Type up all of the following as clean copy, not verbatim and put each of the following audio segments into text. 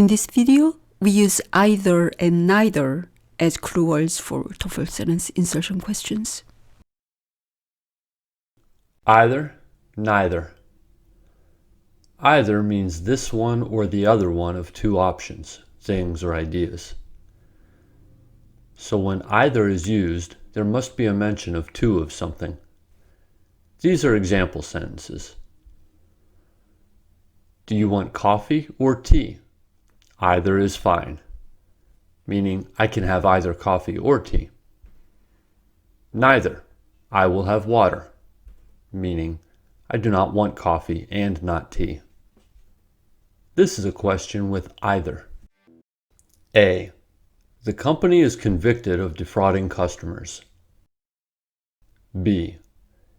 In this video, we use either and neither as clue words for TOEFL sentence insertion questions. Either, neither. Either means this one or the other one of two options, things or ideas. So when either is used, there must be a mention of two of something. These are example sentences. Do you want coffee or tea? Either is fine, meaning I can have either coffee or tea. Neither. I will have water, meaning I do not want coffee and not tea. This is a question with either. A. The company is convicted of defrauding customers. B.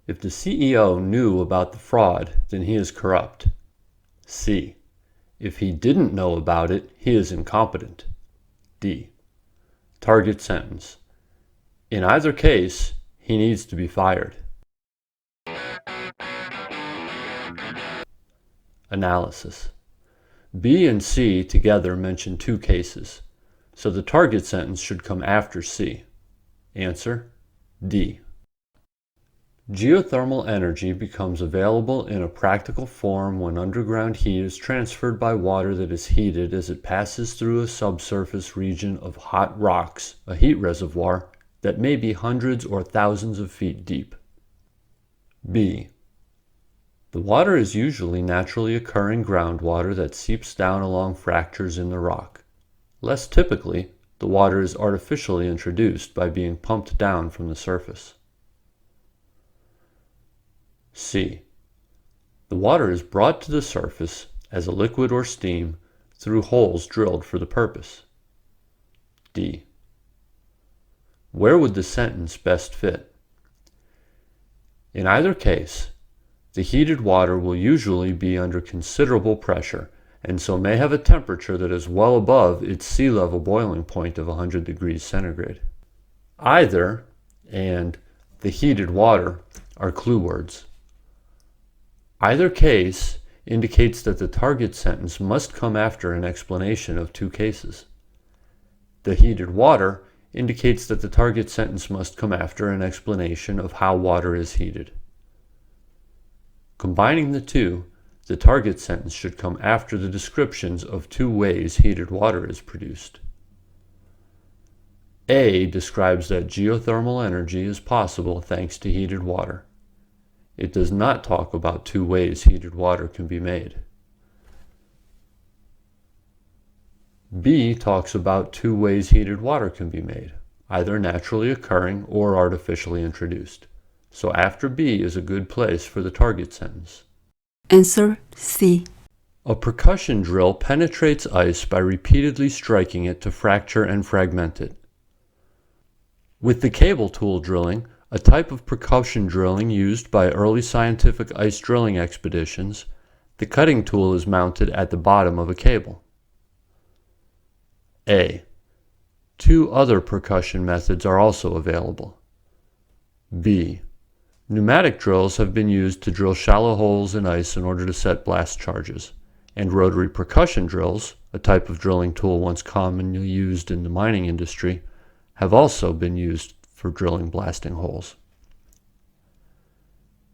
If the CEO knew about the fraud, then he is corrupt. C. If he didn't know about it, he is incompetent. D. Target sentence. In either case, he needs to be fired. Analysis. B and C together mention two cases, so the target sentence should come after C. Answer: D. Geothermal energy becomes available in a practical form when underground heat is transferred by water that is heated as it passes through a subsurface region of hot rocks, a heat reservoir that may be hundreds or thousands of feet deep. B. The water is usually naturally occurring groundwater that seeps down along fractures in the rock. Less typically, the water is artificially introduced by being pumped down from the surface. C. The water is brought to the surface as a liquid or steam through holes drilled for the purpose. D. Where would the sentence best fit? In either case, the heated water will usually be under considerable pressure and so may have a temperature that is well above its sea level boiling point of 100 degrees centigrade. Either and the heated water are clue words. Either case indicates that the target sentence must come after an explanation of two cases. The heated water indicates that the target sentence must come after an explanation of how water is heated. Combining the two, the target sentence should come after the descriptions of two ways heated water is produced. A describes that geothermal energy is possible thanks to heated water. It does not talk about two ways heated water can be made. B talks about two ways heated water can be made, either naturally occurring or artificially introduced. So after B is a good place for the target sentence. Answer C. A percussion drill penetrates ice by repeatedly striking it to fracture and fragment it. With the cable tool drilling, a type of percussion drilling used by early scientific ice drilling expeditions, the cutting tool is mounted at the bottom of a cable. A. Two other percussion methods are also available. B. Pneumatic drills have been used to drill shallow holes in ice in order to set blast charges, and rotary percussion drills, a type of drilling tool once commonly used in the mining industry, have also been used for drilling blasting holes.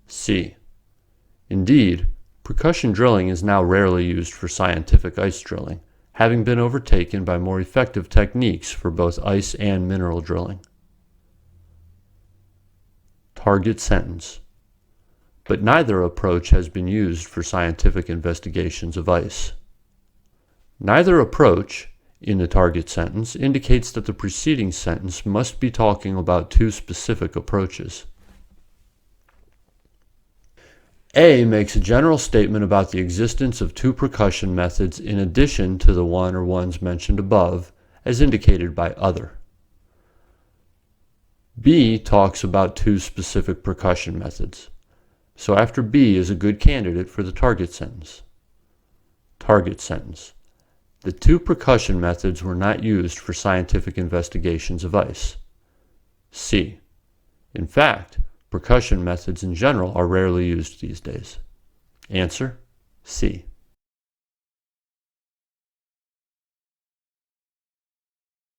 C. Indeed, percussion drilling is now rarely used for scientific ice drilling, having been overtaken by more effective techniques for both ice and mineral drilling. Target sentence. But neither approach has been used for scientific investigations of ice. Neither approach in the target sentence indicates that the preceding sentence must be talking about two specific approaches. A makes a general statement about the existence of two percussion methods in addition to the one or ones mentioned above, as indicated by other. B talks about two specific percussion methods, so after B is a good candidate for the target sentence. Target sentence. The two percussion methods were not used for scientific investigations of ice. C. In fact, percussion methods in general are rarely used these days. Answer: C.